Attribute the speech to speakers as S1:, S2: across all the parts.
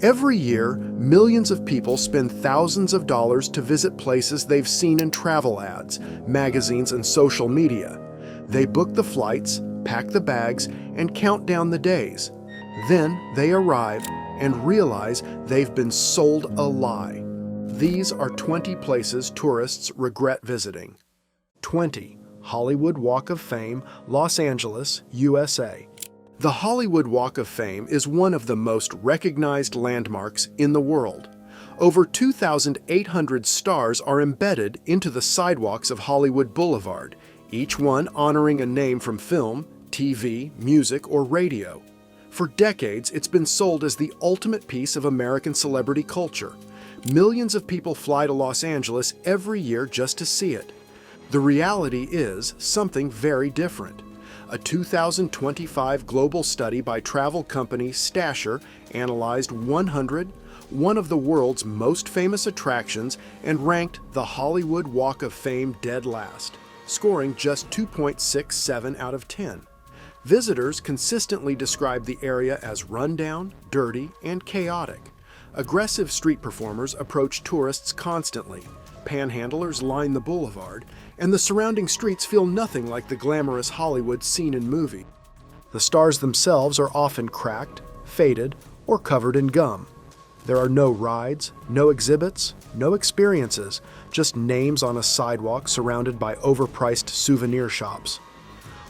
S1: Every year, millions of people spend thousands of dollars to visit places they've seen in travel ads, magazines, and social media. They book the flights, pack the bags, and count down the days. Then they arrive and realize they've been sold a lie. These are 20 places tourists regret visiting. 20. Hollywood Walk of Fame, Los Angeles, USA. The Hollywood Walk of Fame is one of the most recognized landmarks in the world. Over 2,800 stars are embedded into the sidewalks of Hollywood Boulevard, each one honoring a name from film, TV, music, or radio. For decades, it's been sold as the ultimate piece of American celebrity culture. Millions of people fly to Los Angeles every year just to see it. The reality is something very different. A 2025 global study by travel company Stasher analyzed one of the world's most famous attractions and ranked the Hollywood Walk of Fame dead last, scoring just 2.67 out of 10. Visitors consistently describe the area as rundown, dirty, and chaotic. Aggressive street performers approach tourists constantly. Panhandlers line the boulevard, and the surrounding streets feel nothing like the glamorous Hollywood seen in movies. The stars themselves are often cracked, faded, or covered in gum. There are no rides, no exhibits, no experiences, just names on a sidewalk surrounded by overpriced souvenir shops.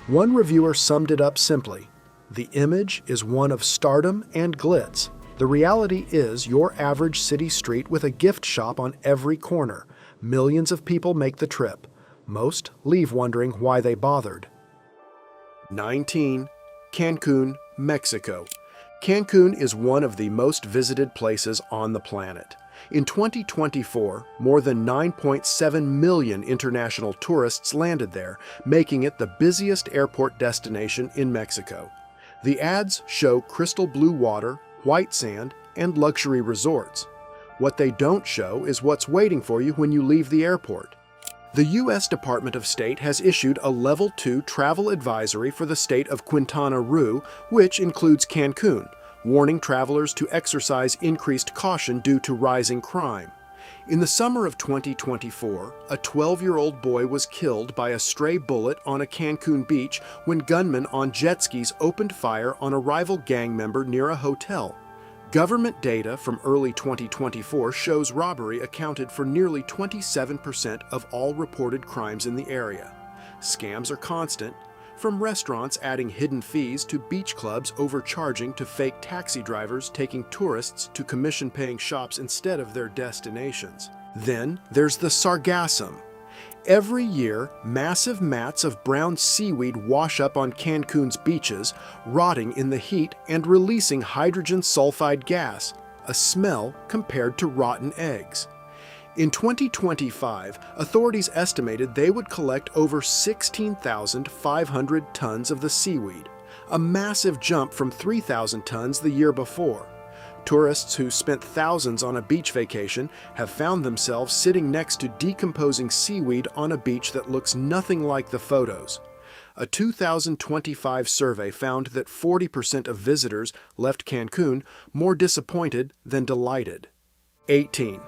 S1: One reviewer summed it up simply: the image is one of stardom and glitz. The reality is your average city street with a gift shop on every corner. Millions of people make the trip. Most leave wondering why they bothered. 19. Cancun, Mexico. Cancun is one of the most visited places on the planet. In 2024, more than 9.7 million international tourists landed there, making it the busiest airport destination in Mexico. The ads show crystal blue water, white sand, and luxury resorts. What they don't show is what's waiting for you when you leave the airport. The U.S. Department of State has issued a Level 2 travel advisory for the state of Quintana Roo, which includes Cancun, warning travelers to exercise increased caution due to rising crime. In the summer of 2024, a 12-year-old boy was killed by a stray bullet on a Cancun beach when gunmen on jet skis opened fire on a rival gang member near a hotel. Government data from early 2024 shows robbery accounted for nearly 27% of all reported crimes in the area. Scams are constant, from restaurants adding hidden fees to beach clubs overcharging to fake taxi drivers taking tourists to commission-paying shops instead of their destinations. Then there's the sargassum. Every year, massive mats of brown seaweed wash up on Cancun's beaches, rotting in the heat and releasing hydrogen sulfide gas, a smell compared to rotten eggs. In 2025, authorities estimated they would collect over 16,500 tons of the seaweed, a massive jump from 3,000 tons the year before. Tourists who spent thousands on a beach vacation have found themselves sitting next to decomposing seaweed on a beach that looks nothing like the photos. A 2025 survey found that 40% of visitors left Cancun more disappointed than delighted. 18.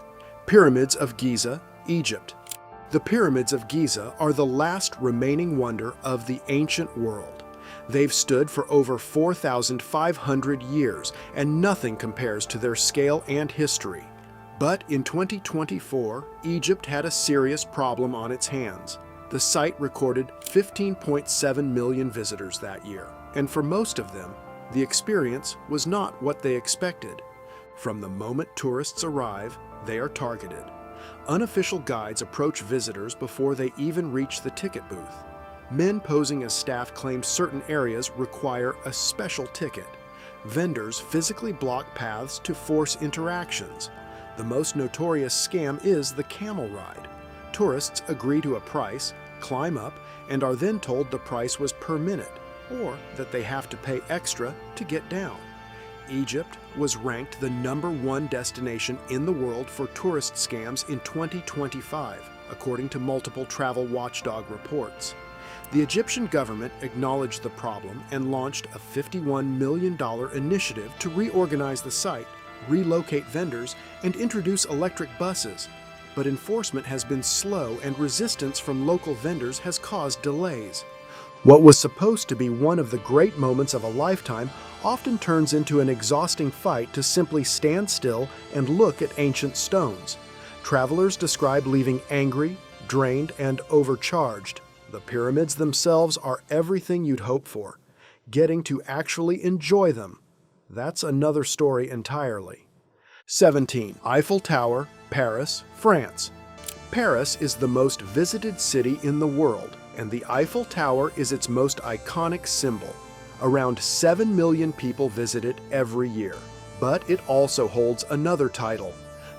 S1: Pyramids of Giza, Egypt. The Pyramids of Giza are the last remaining wonder of the ancient world. They've stood for over 4,500 years, and nothing compares to their scale and history. But in 2024, Egypt had a serious problem on its hands. The site recorded 15.7 million visitors that year, and for most of them, the experience was not what they expected. From the moment tourists arrive, they are targeted. Unofficial guides approach visitors before they even reach the ticket booth. Men posing as staff claim certain areas require a special ticket. Vendors physically block paths to force interactions. The most notorious scam is the camel ride. Tourists agree to a price, climb up, and are then told the price was per minute, or that they have to pay extra to get down. Egypt was ranked the #1 destination in the world for tourist scams in 2025, according to multiple travel watchdog reports. The Egyptian government acknowledged the problem and launched a $51 million initiative to reorganize the site, relocate vendors, and introduce electric buses. But enforcement has been slow and resistance from local vendors has caused delays. What was supposed to be one of the great moments of a lifetime often turns into an exhausting fight to simply stand still and look at ancient stones. Travelers describe leaving angry, drained, and overcharged. The pyramids themselves are everything you'd hope for. Getting to actually enjoy them, that's another story entirely. 17. Eiffel Tower, Paris, France. Paris is the most visited city in the world, and the Eiffel Tower is its most iconic symbol. Around 7 million people visit it every year. But it also holds another title,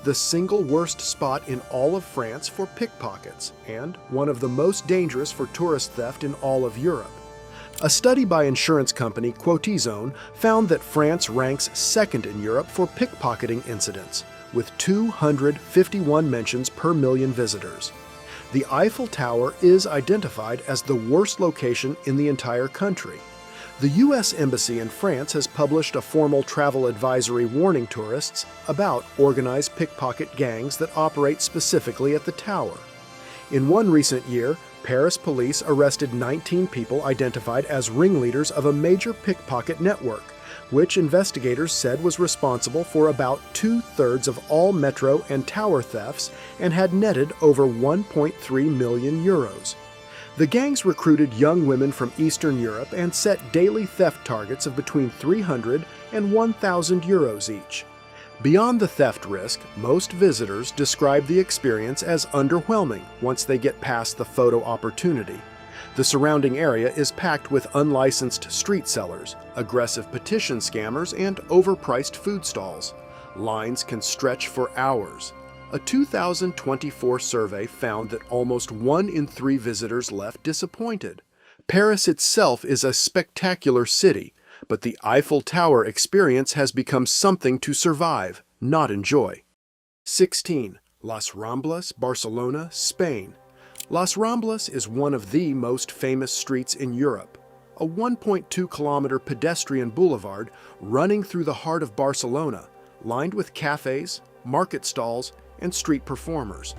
S1: the single worst spot in all of France for pickpockets, and one of the most dangerous for tourist theft in all of Europe. A study by insurance company Quotizone found that France ranks second in Europe for pickpocketing incidents, with 251 mentions per million visitors. The Eiffel Tower is identified as the worst location in the entire country. The U.S. Embassy in France has published a formal travel advisory warning tourists about organized pickpocket gangs that operate specifically at the tower. In one recent year, Paris police arrested 19 people identified as ringleaders of a major pickpocket network, which investigators said was responsible for about 2/3 of all metro and tower thefts and had netted over 1.3 million euros. The gangs recruited young women from Eastern Europe and set daily theft targets of between 300 and 1,000 euros each. Beyond the theft risk, most visitors describe the experience as underwhelming once they get past the photo opportunity. The surrounding area is packed with unlicensed street sellers, aggressive petition scammers, and overpriced food stalls. Lines can stretch for hours. A 2024 survey found that almost 1 in 3 visitors left disappointed. Paris itself is a spectacular city, but the Eiffel Tower experience has become something to survive, not enjoy. 16. Las Ramblas, Barcelona, Spain. Las Ramblas is one of the most famous streets in Europe, a 1.2-kilometer pedestrian boulevard running through the heart of Barcelona, lined with cafes, market stalls, and street performers.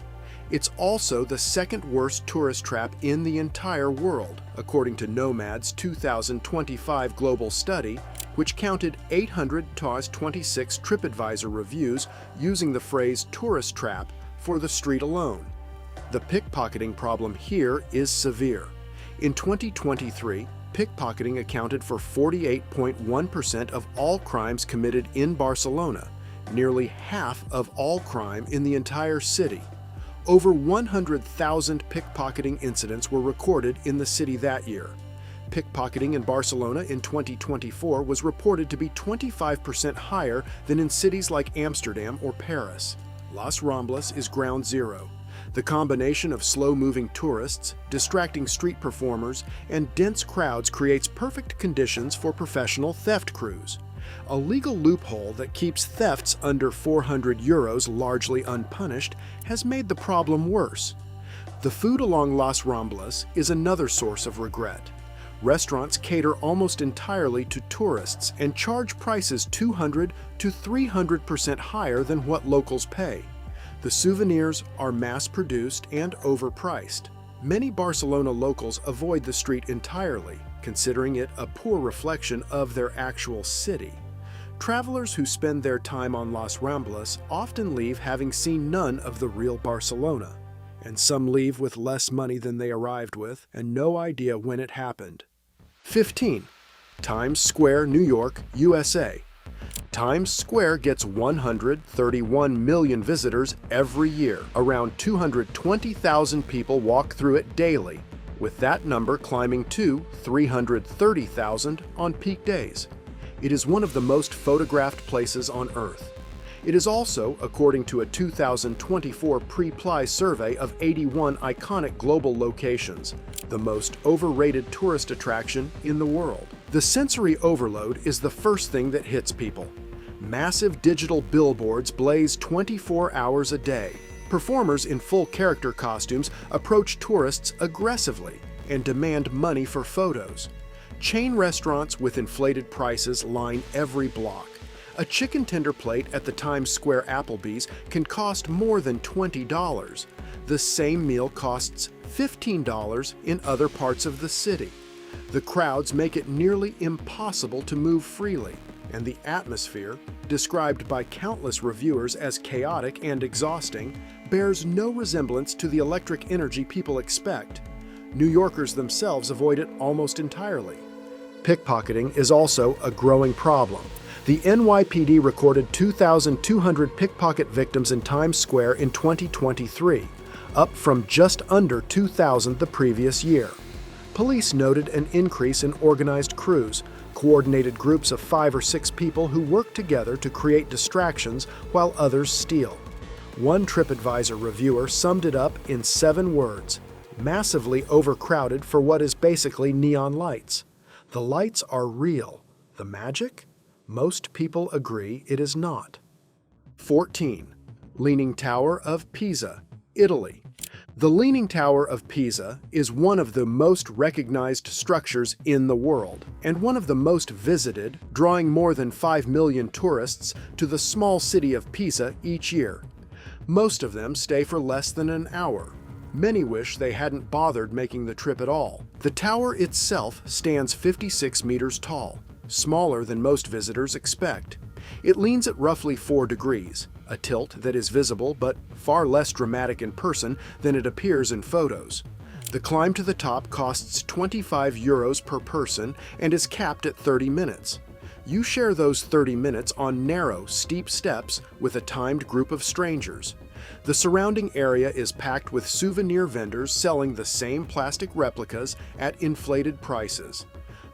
S1: It's also the second worst tourist trap in the entire world, according to Nomad's 2025 global study, which counted 826 TripAdvisor reviews using the phrase tourist trap for the street alone. The pickpocketing problem here is severe. In 2023, pickpocketing accounted for 48.1% of all crimes committed in Barcelona, nearly half of all crime in the entire city. Over 100,000 pickpocketing incidents were recorded in the city that year. Pickpocketing in Barcelona in 2024 was reported to be 25% higher than in cities like Amsterdam or Paris. Las Ramblas is ground zero. The combination of slow-moving tourists, distracting street performers, and dense crowds creates perfect conditions for professional theft crews. A legal loophole that keeps thefts under 400 euros largely unpunished has made the problem worse. The food along Las Ramblas is another source of regret. Restaurants cater almost entirely to tourists and charge prices 200 to 300% higher than what locals pay. The souvenirs are mass-produced and overpriced. Many Barcelona locals avoid the street entirely, considering it a poor reflection of their actual city. Travelers who spend their time on Las Ramblas often leave having seen none of the real Barcelona, and some leave with less money than they arrived with and no idea when it happened. 15. Times Square, New York, USA. Times Square gets 131 million visitors every year. Around 220,000 people walk through it daily, with that number climbing to 330,000 on peak days. It is one of the most photographed places on Earth. It is also, according to a 2024 Pre-Ply survey of 81 iconic global locations, the most overrated tourist attraction in the world. The sensory overload is the first thing that hits people. Massive digital billboards blaze 24 hours a day. Performers in full character costumes approach tourists aggressively and demand money for photos. Chain restaurants with inflated prices line every block. A chicken tender plate at the Times Square Applebee's can cost more than $20. The same meal costs $15 in other parts of the city. The crowds make it nearly impossible to move freely, and the atmosphere, described by countless reviewers as chaotic and exhausting, bears no resemblance to the electric energy people expect. New Yorkers themselves avoid it almost entirely. Pickpocketing is also a growing problem. The NYPD recorded 2,200 pickpocket victims in Times Square in 2023, up from just under 2,000 the previous year. Police noted an increase in organized crews, coordinated groups of 5 or 6 people who work together to create distractions while others steal. One TripAdvisor reviewer summed it up in 7 words: massively overcrowded for what is basically neon lights. The lights are real. The magic? Most people agree it is not. 14. Leaning Tower of Pisa, Italy. The Leaning Tower of Pisa is one of the most recognized structures in the world, and one of the most visited, drawing more than 5 million tourists to the small city of Pisa each year. Most of them stay for less than an hour. Many wish they hadn't bothered making the trip at all. The tower itself stands 56 meters tall, smaller than most visitors expect. It leans at roughly 4 degrees, a tilt that is visible but far less dramatic in person than it appears in photos. The climb to the top costs €25 per person and is capped at 30 minutes. You share those 30 minutes on narrow, steep steps with a timed group of strangers. The surrounding area is packed with souvenir vendors selling the same plastic replicas at inflated prices.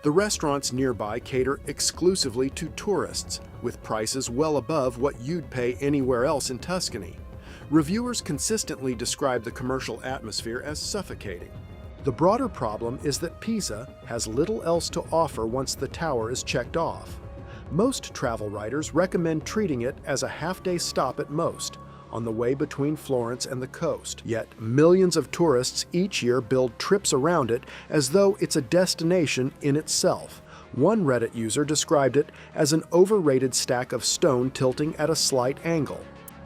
S1: The restaurants nearby cater exclusively to tourists, with prices well above what you'd pay anywhere else in Tuscany. Reviewers consistently describe the commercial atmosphere as suffocating. The broader problem is that Pisa has little else to offer once the tower is checked off. Most travel writers recommend treating it as a half-day stop at most, on the way between Florence and the coast. Yet millions of tourists each year build trips around it as though it's a destination in itself. One Reddit user described it as an overrated stack of stone tilting at a slight angle.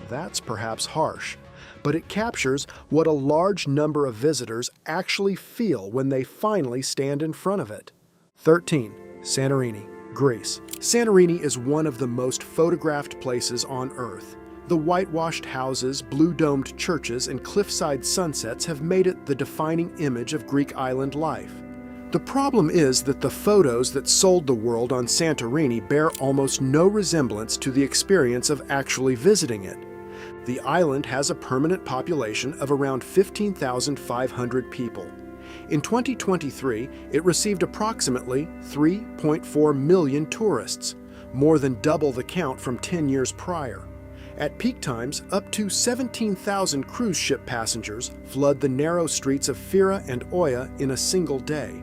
S1: That's perhaps harsh, but it captures what a large number of visitors actually feel when they finally stand in front of it. 13. Santorini, Greece. Santorini is one of the most photographed places on Earth. The whitewashed houses, blue-domed churches, and cliffside sunsets have made it the defining image of Greek island life. The problem is that the photos that sold the world on Santorini bear almost no resemblance to the experience of actually visiting it. The island has a permanent population of around 15,500 people. In 2023, it received approximately 3.4 million tourists, more than double the count from 10 years prior. At peak times, up to 17,000 cruise ship passengers flood the narrow streets of Fira and Oia in a single day.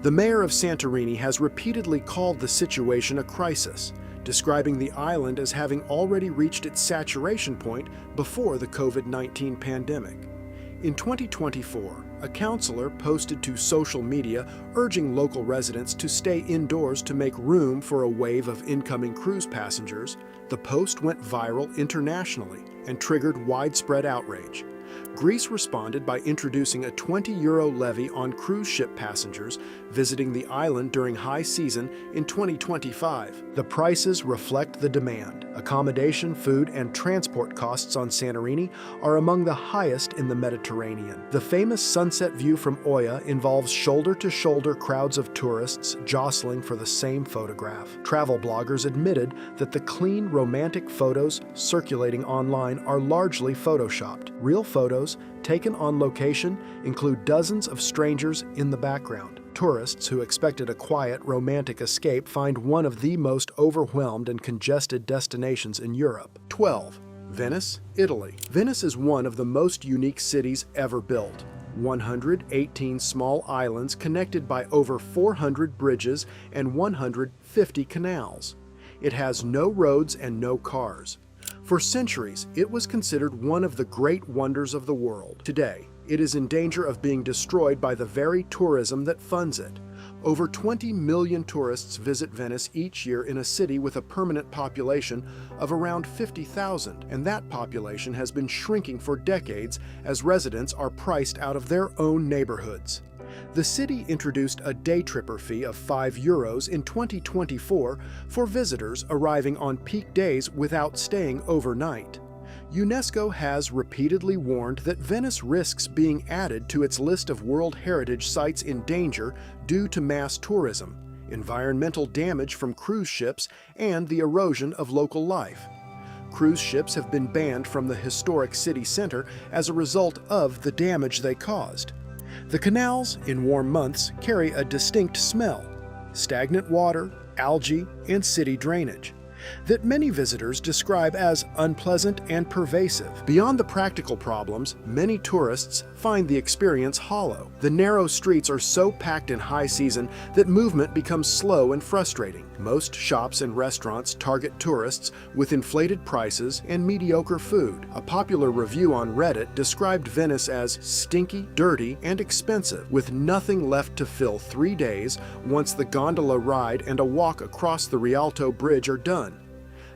S1: The mayor of Santorini has repeatedly called the situation a crisis, describing the island as having already reached its saturation point before the COVID-19 pandemic. In 2024, a councillor posted to social media urging local residents to stay indoors to make room for a wave of incoming cruise passengers. The post went viral internationally and triggered widespread outrage. Greece responded by introducing a €20 levy on cruise ship passengers visiting the island during high season in 2025. The prices reflect the demand. Accommodation, food, and transport costs on Santorini are among the highest in the Mediterranean. The famous sunset view from Oia involves shoulder-to-shoulder crowds of tourists jostling for the same photograph. Travel bloggers admitted that the clean, romantic photos circulating online are largely photoshopped. Real photos taken on location include dozens of strangers in the background. Tourists who expected a quiet, romantic escape find one of the most overwhelmed and congested destinations in Europe. 12. Venice, Italy. Venice is one of the most unique cities ever built. 118 small islands connected by over 400 bridges and 150 canals. It has no roads and no cars. For centuries, it was considered one of the great wonders of the world. Today, it is in danger of being destroyed by the very tourism that funds it. Over 20 million tourists visit Venice each year in a city with a permanent population of around 50,000, and that population has been shrinking for decades as residents are priced out of their own neighborhoods. The city introduced a day tripper fee of €5 in 2024 for visitors arriving on peak days without staying overnight. UNESCO has repeatedly warned that Venice risks being added to its list of World Heritage Sites in danger due to mass tourism, environmental damage from cruise ships, and the erosion of local life. Cruise ships have been banned from the historic city center as a result of the damage they caused. The canals, in warm months, carry a distinct smell: stagnant water, algae, and city drainage that many visitors describe as unpleasant and pervasive. Beyond the practical problems, many tourists find the experience hollow. The narrow streets are so packed in high season that movement becomes slow and frustrating. Most shops and restaurants target tourists with inflated prices and mediocre food. A popular review on Reddit described Venice as stinky, dirty, and expensive, with nothing left to fill 3 days once the gondola ride and a walk across the Rialto Bridge are done.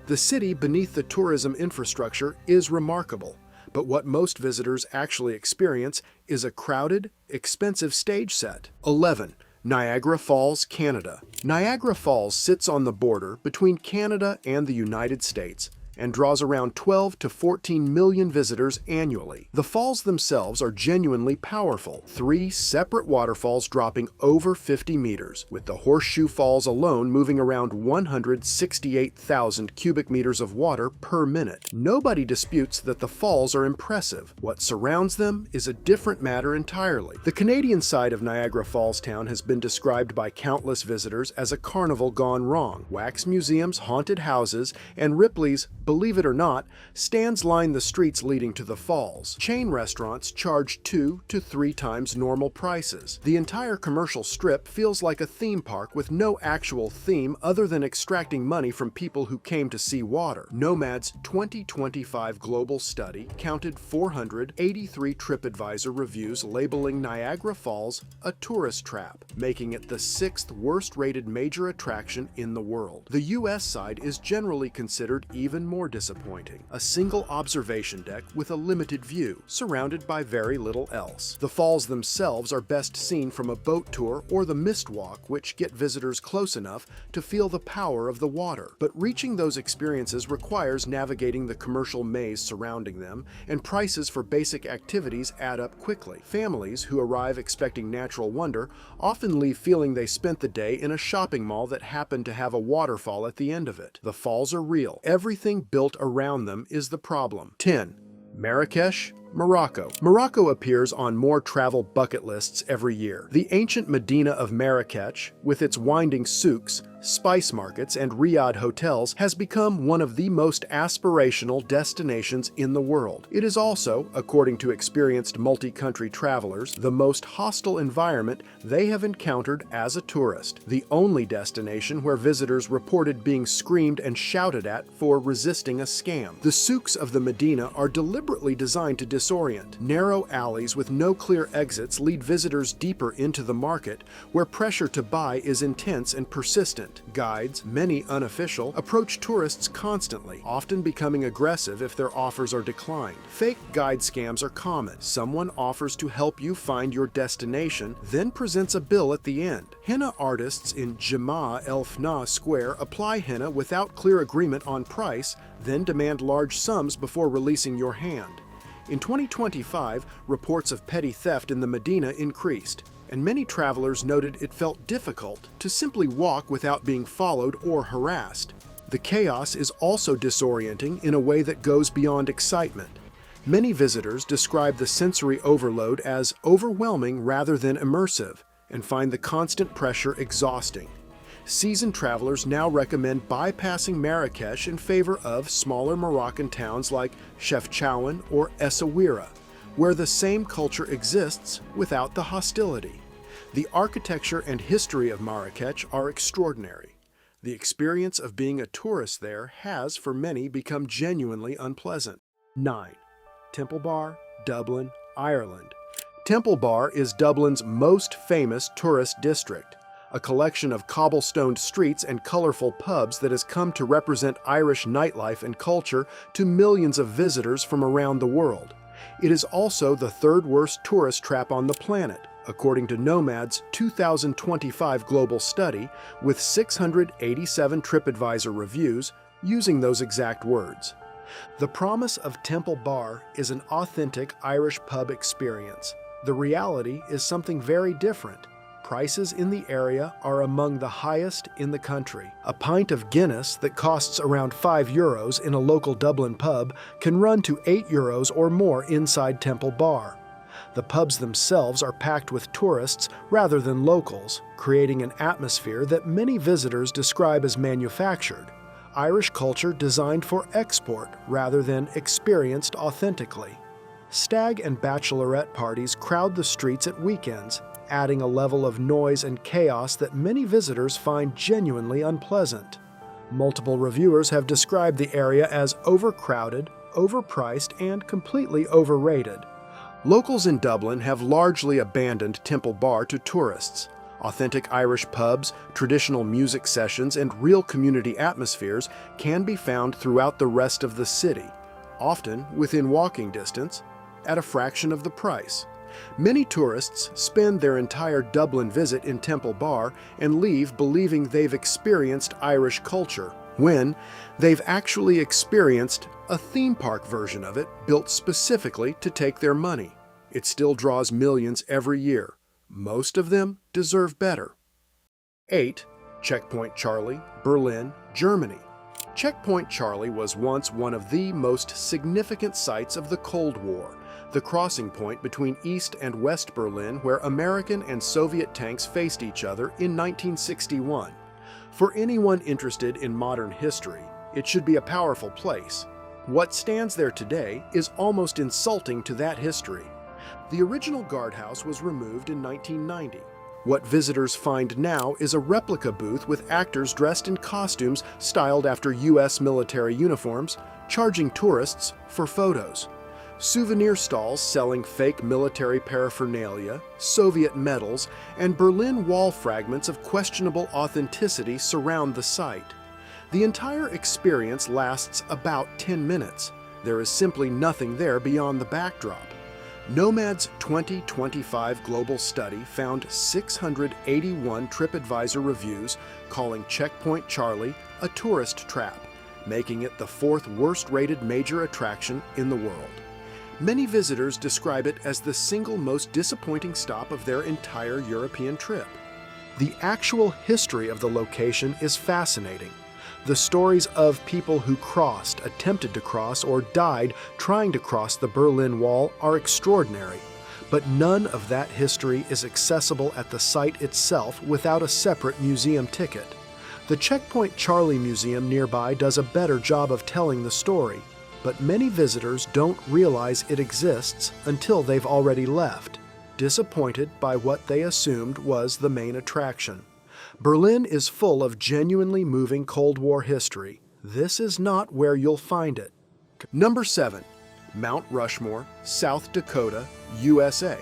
S1: The city beneath the tourism infrastructure is remarkable, but what most visitors actually experience is a crowded, expensive stage set. 11. Niagara Falls, Canada. Niagara Falls sits on the border between Canada and the United States and draws around 12 to 14 million visitors annually. The falls themselves are genuinely powerful, 3 separate waterfalls dropping over 50 meters, with the Horseshoe Falls alone moving around 168,000 cubic meters of water per minute. Nobody disputes that the falls are impressive. What surrounds them is a different matter entirely. The Canadian side of Niagara Falls town has been described by countless visitors as a carnival gone wrong. Wax museums, haunted houses, and Ripley's Believe It or Not stands line the streets leading to the falls. Chain restaurants charge 2 to 3 times normal prices. The entire commercial strip feels like a theme park with no actual theme other than extracting money from people who came to see water. Nomad's 2025 global study counted 483 TripAdvisor reviews labeling Niagara Falls a tourist trap, making it the 6th worst-rated major attraction in the world. The US side is generally considered even more disappointing: a single observation deck with a limited view, surrounded by very little else. The falls themselves are best seen from a boat tour or the mist walk, which get visitors close enough to feel the power of the water. But reaching those experiences requires navigating the commercial maze surrounding them, and prices for basic activities add up quickly. Families who arrive expecting natural wonder often leave feeling they spent the day in a shopping mall that happened to have a waterfall at the end of it. The falls are real. Everything built around them is the problem. 10. Marrakesh, Morocco. Morocco appears on more travel bucket lists every year. The ancient Medina of Marrakech, with its winding souks, spice markets, and riad hotels, has become one of the most aspirational destinations in the world. It is also, according to experienced multi-country travelers, the most hostile environment they have encountered as a tourist, the only destination where visitors reported being screamed and shouted at for resisting a scam. The souks of the Medina are deliberately designed to disorient. Narrow alleys with no clear exits lead visitors deeper into the market, where pressure to buy is intense and persistent. Guides, many unofficial, approach tourists constantly, often becoming aggressive if their offers are declined. Fake guide scams are common. Someone offers to help you find your destination, then presents a bill at the end. Henna artists in Jemaa El Fna Square apply henna without clear agreement on price, then demand large sums before releasing your hand. In 2025, reports of petty theft in the Medina increased, and many travelers noted it felt difficult to simply walk without being followed or harassed. The chaos is also disorienting in a way that goes beyond excitement. Many visitors describe the sensory overload as overwhelming rather than immersive, and find the constant pressure exhausting. Seasoned travelers now recommend bypassing Marrakesh in favor of smaller Moroccan towns like Chefchaouen or Essaouira, where the same culture exists without the hostility. The architecture and history of Marrakech are extraordinary. The experience of being a tourist there has, for many, become genuinely unpleasant. 9. Temple Bar, Dublin, Ireland. Temple Bar is Dublin's most famous tourist district, a collection of cobblestoned streets and colorful pubs that has come to represent Irish nightlife and culture to millions of visitors from around the world. It is also the third worst tourist trap on the planet, according to Nomad's 2025 global study, with 687 TripAdvisor reviews using those exact words. The promise of Temple Bar is an authentic Irish pub experience. The reality is something very different. Prices in the area are among the highest in the country. A pint of Guinness that costs around €5 in a local Dublin pub can run to €8 or more inside Temple Bar. The pubs themselves are packed with tourists rather than locals, creating an atmosphere that many visitors describe as manufactured. Irish culture designed for export rather than experienced authentically. Stag and bachelorette parties crowd the streets at weekends, adding a level of noise and chaos that many visitors find genuinely unpleasant. Multiple reviewers have described the area as overcrowded, overpriced, and completely overrated. Locals in Dublin have largely abandoned Temple Bar to tourists. Authentic Irish pubs, traditional music sessions, and real community atmospheres can be found throughout the rest of the city, often within walking distance, at a fraction of the price. Many tourists spend their entire Dublin visit in Temple Bar and leave believing they've experienced Irish culture, when they've actually experienced a theme park version of it built specifically to take their money. It still draws millions every year. Most of them deserve better. 8. Checkpoint Charlie, Berlin, Germany. Checkpoint Charlie was once one of the most significant sites of the Cold War, the crossing point between East and West Berlin where American and Soviet tanks faced each other in 1961. For anyone interested in modern history, it should be a powerful place. What stands there today is almost insulting to that history. The original guardhouse was removed in 1990. What visitors find now is a replica booth with actors dressed in costumes styled after U.S. military uniforms, charging tourists for photos. Souvenir stalls selling fake military paraphernalia, Soviet medals, and Berlin Wall fragments of questionable authenticity surround the site. The entire experience lasts about 10 minutes. There is simply nothing there beyond the backdrop. Nomad's 2025 global study found 681 TripAdvisor reviews calling Checkpoint Charlie a tourist trap, making it the fourth worst-rated major attraction in the world. Many visitors describe it as the single most disappointing stop of their entire European trip. The actual history of the location is fascinating. The stories of people who crossed, attempted to cross, or died trying to cross the Berlin Wall are extraordinary, but none of that history is accessible at the site itself without a separate museum ticket. The Checkpoint Charlie Museum nearby does a better job of telling the story, but many visitors don't realize it exists until they've already left, disappointed by what they assumed was the main attraction. Berlin is full of genuinely moving Cold War history. This is not where you'll find it. Number 7. Mount Rushmore, South Dakota, USA.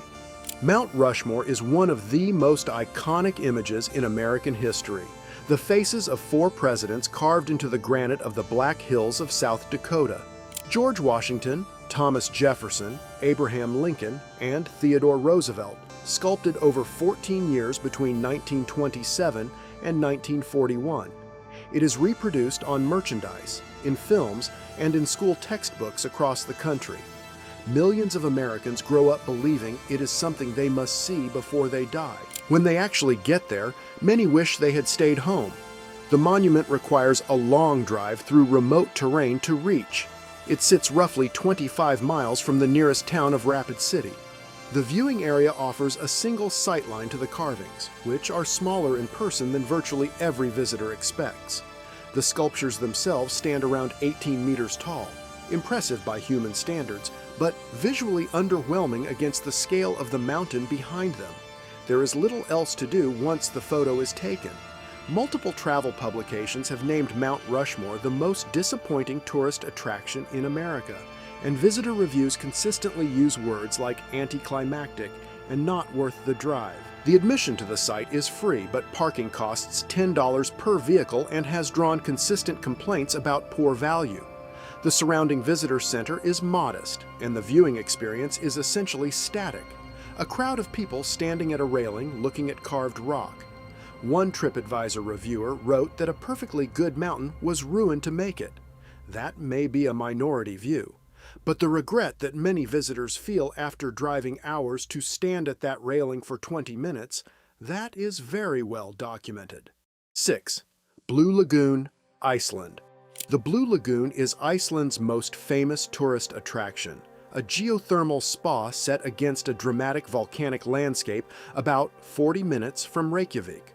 S1: Mount Rushmore is one of the most iconic images in American history. The faces of 4 presidents carved into the granite of the Black Hills of South Dakota. George Washington, Thomas Jefferson, Abraham Lincoln, and Theodore Roosevelt, sculpted over 14 years between 1927 and 1941. It is reproduced on merchandise, in films, and in school textbooks across the country. Millions of Americans grow up believing it is something they must see before they die. When they actually get there, many wish they had stayed home. The monument requires a long drive through remote terrain to reach. It sits roughly 25 miles from the nearest town of Rapid City. The viewing area offers a single sightline to the carvings, which are smaller in person than virtually every visitor expects. The sculptures themselves stand around 18 meters tall, impressive by human standards, but visually underwhelming against the scale of the mountain behind them. There is little else to do once the photo is taken. Multiple travel publications have named Mount Rushmore the most disappointing tourist attraction in America, and visitor reviews consistently use words like anticlimactic and not worth the drive. The admission to the site is free, but parking costs $10 per vehicle and has drawn consistent complaints about poor value. The surrounding visitor center is modest, and the viewing experience is essentially static. A crowd of people standing at a railing looking at carved rock. One TripAdvisor reviewer wrote that a perfectly good mountain was ruined to make it. That may be a minority view, but the regret that many visitors feel after driving hours to stand at that railing for 20 minutes, that is very well documented. 6. Blue Lagoon, Iceland. The Blue Lagoon is Iceland's most famous tourist attraction, a geothermal spa set against a dramatic volcanic landscape about 40 minutes from Reykjavik.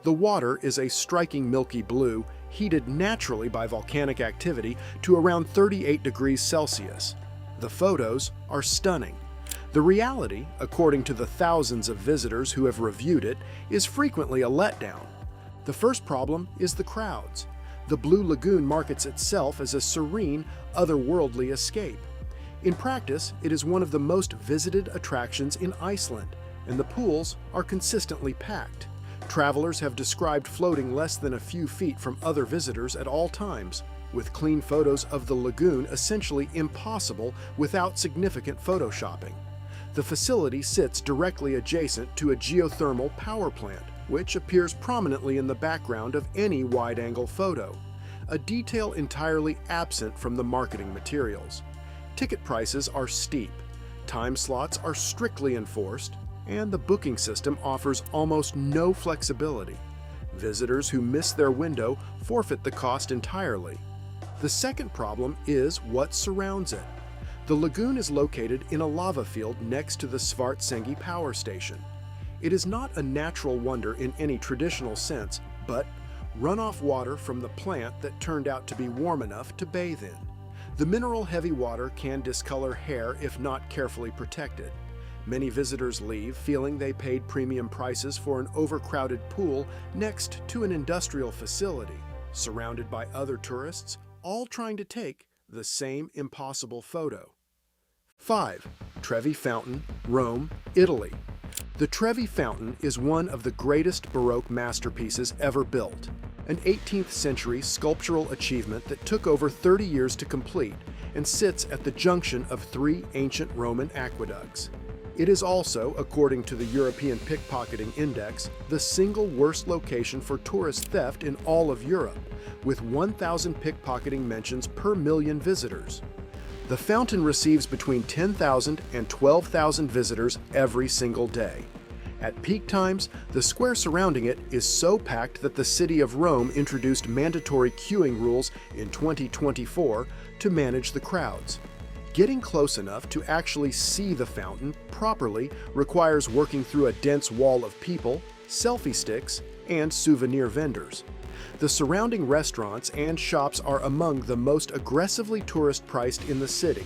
S1: The water is a striking milky blue, heated naturally by volcanic activity to around 38 degrees Celsius. The photos are stunning. The reality, according to the thousands of visitors who have reviewed it, is frequently a letdown. The first problem is the crowds. The Blue Lagoon markets itself as a serene, otherworldly escape. In practice, it is one of the most visited attractions in Iceland, and the pools are consistently packed. Travelers have described floating less than a few feet from other visitors at all times, with clean photos of the lagoon essentially impossible without significant photoshopping. The facility sits directly adjacent to a geothermal power plant, which appears prominently in the background of any wide-angle photo, a detail entirely absent from the marketing materials. Ticket prices are steep, time slots are strictly enforced, and the booking system offers almost no flexibility. Visitors who miss their window forfeit the cost entirely. The second problem is what surrounds it. The lagoon is located in a lava field next to the Svartsengi power station. It is not a natural wonder in any traditional sense, but runoff water from the plant that turned out to be warm enough to bathe in. The mineral-heavy water can discolor hair if not carefully protected. Many visitors leave feeling they paid premium prices for an overcrowded pool next to an industrial facility, surrounded by other tourists, all trying to take the same impossible photo. 5. Trevi Fountain, Rome, Italy. The Trevi Fountain is one of the greatest Baroque masterpieces ever built, an 18th century sculptural achievement that took over 30 years to complete and sits at the junction of three ancient Roman aqueducts. It is also, according to the European Pickpocketing Index, the single worst location for tourist theft in all of Europe, with 1,000 pickpocketing mentions per million visitors. The fountain receives between 10,000 and 12,000 visitors every single day. At peak times, the square surrounding it is so packed that the city of Rome introduced mandatory queuing rules in 2024 to manage the crowds. Getting close enough to actually see the fountain properly requires working through a dense wall of people, selfie sticks, and souvenir vendors. The surrounding restaurants and shops are among the most aggressively tourist-priced in the city.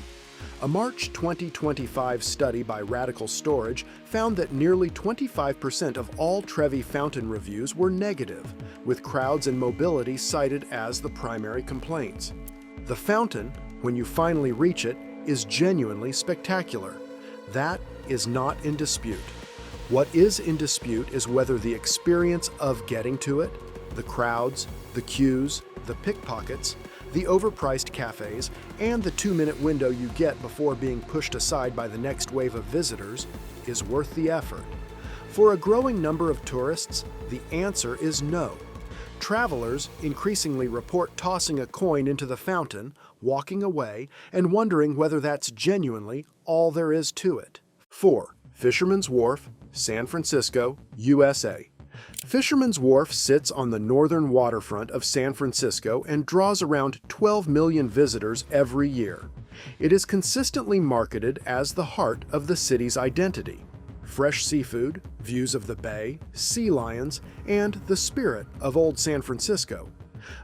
S1: A March 2025 study by Radical Storage found that nearly 25% of all Trevi Fountain reviews were negative, with crowds and mobility cited as the primary complaints. The fountain, when you finally reach it, is genuinely spectacular. That is not in dispute. What is in dispute is whether the experience of getting to it, the crowds, the queues, the pickpockets, the overpriced cafes, and the 2-minute window you get before being pushed aside by the next wave of visitors is worth the effort. For a growing number of tourists, the answer is no. Travelers increasingly report tossing a coin into the fountain, walking away, and wondering whether that's genuinely all there is to it. 4. Fisherman's Wharf, San Francisco, USA. Fisherman's Wharf sits on the northern waterfront of San Francisco and draws around 12 million visitors every year. It is consistently marketed as the heart of the city's identity. Fresh seafood, views of the bay, sea lions, and the spirit of old San Francisco.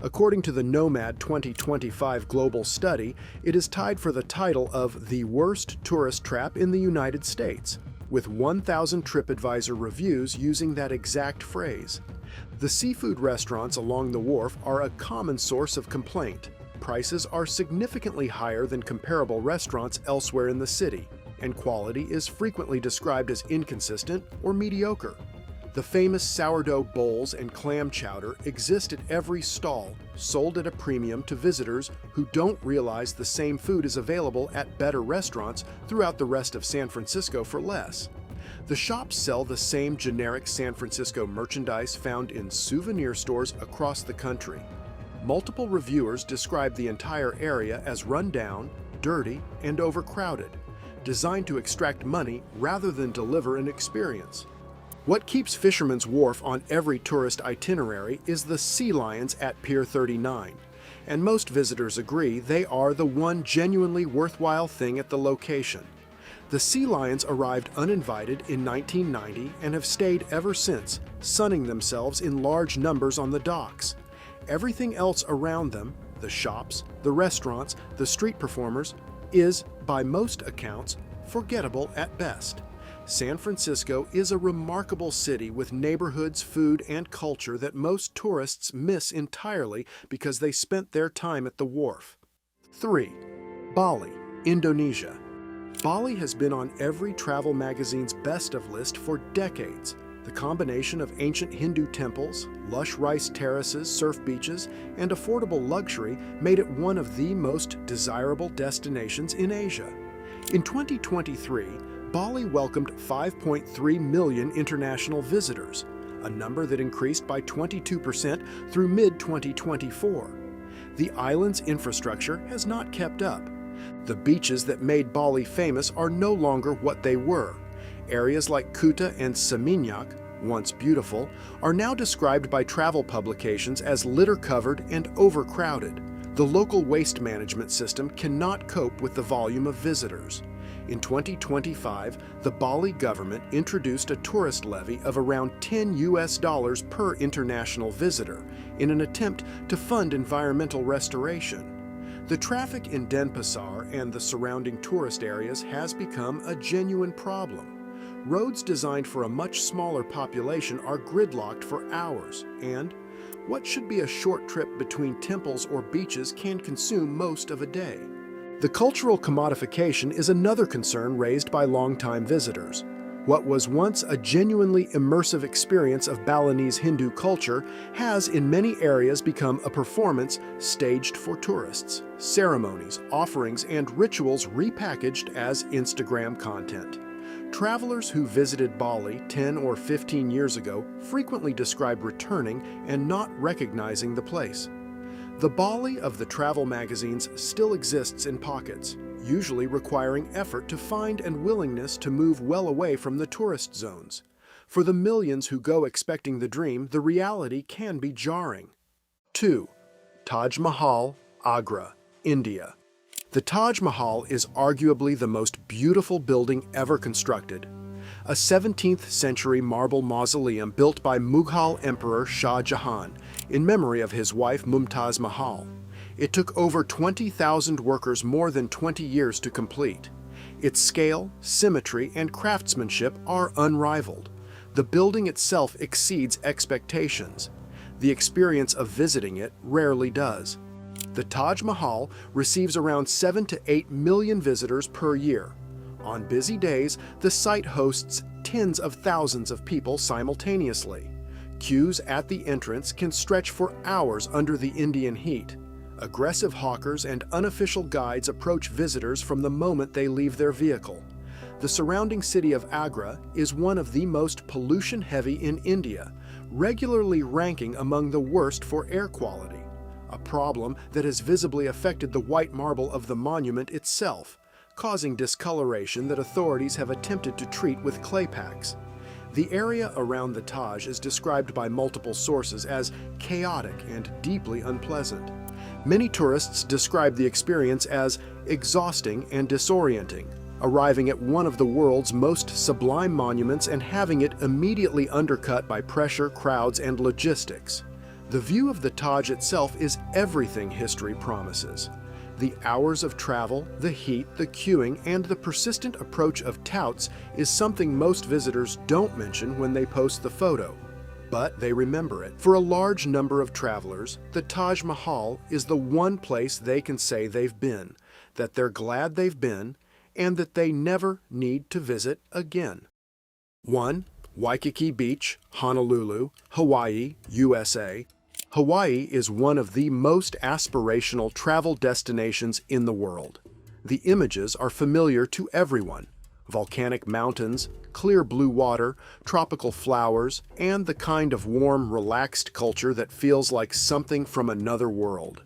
S1: According to the Nomad 2025 global study, it is tied for the title of the worst tourist trap in the United States, with 1,000 TripAdvisor reviews using that exact phrase. The seafood restaurants along the wharf are a common source of complaint. Prices are significantly higher than comparable restaurants elsewhere in the city, and quality is frequently described as inconsistent or mediocre. The famous sourdough bowls and clam chowder exist at every stall, sold at a premium to visitors who don't realize the same food is available at better restaurants throughout the rest of San Francisco for less. The shops sell the same generic San Francisco merchandise found in souvenir stores across the country. Multiple reviewers describe the entire area as run down, dirty, and overcrowded, designed to extract money rather than deliver an experience. What keeps Fisherman's Wharf on every tourist itinerary is the sea lions at Pier 39, and most visitors agree they are the one genuinely worthwhile thing at the location. The sea lions arrived uninvited in 1990 and have stayed ever since, sunning themselves in large numbers on the docks. Everything else around them, the shops, the restaurants, the street performers, is, by most accounts, forgettable at best. San Francisco is a remarkable city with neighborhoods, food, and culture that most tourists miss entirely because they spent their time at the wharf. 3. Bali, Indonesia. Bali has been on every travel magazine's best of list for decades. The combination of ancient Hindu temples, lush rice terraces, surf beaches, and affordable luxury made it one of the most desirable destinations in Asia. In 2023, Bali welcomed 5.3 million international visitors, a number that increased by 22% through mid-2024. The island's infrastructure has not kept up. The beaches that made Bali famous are no longer what they were. Areas like Kuta and Seminyak, once beautiful, are now described by travel publications as litter-covered and overcrowded. The local waste management system cannot cope with the volume of visitors. In 2025, the Bali government introduced a tourist levy of around $10 per international visitor in an attempt to fund environmental restoration. The traffic in Denpasar and the surrounding tourist areas has become a genuine problem. Roads designed for a much smaller population are gridlocked for hours, and what should be a short trip between temples or beaches can consume most of a day. The cultural commodification is another concern raised by longtime visitors. What was once a genuinely immersive experience of Balinese Hindu culture has in many areas become a performance staged for tourists, ceremonies, offerings, and rituals repackaged as Instagram content. Travelers who visited Bali 10 or 15 years ago frequently describe returning and not recognizing the place. The Bali of the travel magazines still exists in pockets, usually requiring effort to find and willingness to move well away from the tourist zones. For the millions who go expecting the dream, the reality can be jarring. 2. Taj Mahal, Agra, India. The Taj Mahal is arguably the most beautiful building ever constructed. A 17th century marble mausoleum built by Mughal Emperor Shah Jahan in memory of his wife Mumtaz Mahal. It took over 20,000 workers more than 20 years to complete. Its scale, symmetry, and craftsmanship are unrivaled. The building itself exceeds expectations. The experience of visiting it rarely does. The Taj Mahal receives around 7 to 8 million visitors per year. On busy days, the site hosts tens of thousands of people simultaneously. Queues at the entrance can stretch for hours under the Indian heat. Aggressive hawkers and unofficial guides approach visitors from the moment they leave their vehicle. The surrounding city of Agra is one of the most pollution-heavy in India, regularly ranking among the worst for air quality, a problem that has visibly affected the white marble of the monument itself, causing discoloration that authorities have attempted to treat with clay packs. The area around the Taj is described by multiple sources as chaotic and deeply unpleasant. Many tourists describe the experience as exhausting and disorienting, arriving at one of the world's most sublime monuments and having it immediately undercut by pressure, crowds, and logistics. The view of the Taj itself is everything history promises. The hours of travel, the heat, the queuing, and the persistent approach of touts is something most visitors don't mention when they post the photo. But they remember it. For a large number of travelers, the Taj Mahal is the one place they can say they've been, that they're glad they've been, and that they never need to visit again. 1. Waikiki Beach, Honolulu, Hawaii, USA. Hawaii is one of the most aspirational travel destinations in the world. The images are familiar to everyone: volcanic mountains, clear blue water, tropical flowers, and the kind of warm, relaxed culture that feels like something from another world.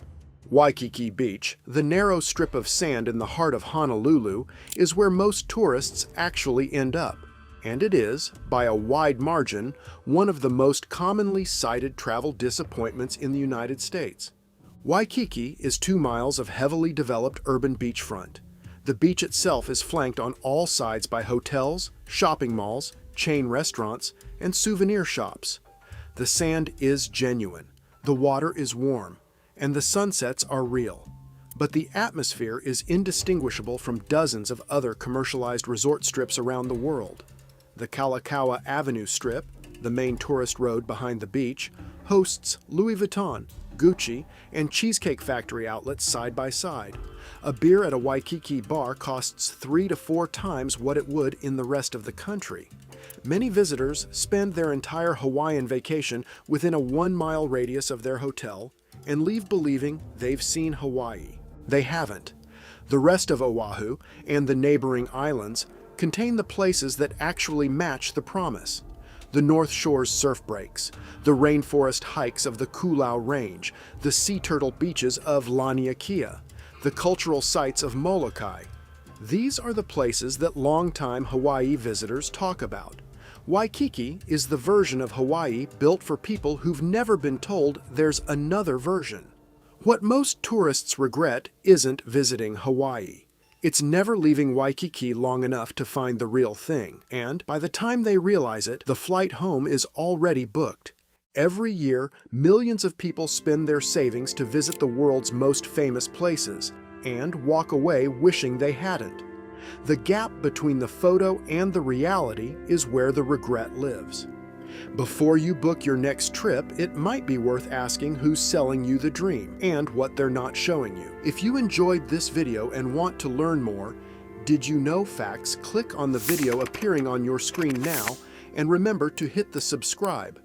S1: Waikiki Beach, the narrow strip of sand in the heart of Honolulu, is where most tourists actually end up. And it is, by a wide margin, one of the most commonly cited travel disappointments in the United States. Waikiki is 2 miles of heavily developed urban beachfront. The beach itself is flanked on all sides by hotels, shopping malls, chain restaurants, and souvenir shops. The sand is genuine, the water is warm, and the sunsets are real. But the atmosphere is indistinguishable from dozens of other commercialized resort strips around the world. The Kalakaua Avenue Strip, the main tourist road behind the beach, hosts Louis Vuitton, Gucci, and Cheesecake Factory outlets side by side. A beer at a Waikiki bar costs 3 to 4 times what it would in the rest of the country. Many visitors spend their entire Hawaiian vacation within a 1-mile radius of their hotel and leave believing they've seen Hawaii. They haven't. The rest of Oahu and the neighboring islands contain the places that actually match the promise. The North Shore's surf breaks, the rainforest hikes of the Koolau Range, the sea turtle beaches of Laniakea, the cultural sites of Molokai. These are the places that longtime Hawaii visitors talk about. Waikiki is the version of Hawaii built for people who've never been told there's another version. What most tourists regret isn't visiting Hawaii. It's never leaving Waikiki long enough to find the real thing, and by the time they realize it, the flight home is already booked. Every year, millions of people spend their savings to visit the world's most famous places, and walk away wishing they hadn't. The gap between the photo and the reality is where the regret lives. Before you book your next trip, it might be worth asking who's selling you the dream and what they're not showing you. If you enjoyed this video and want to learn more, did you know facts? Click on the video appearing on your screen now, and remember to hit the subscribe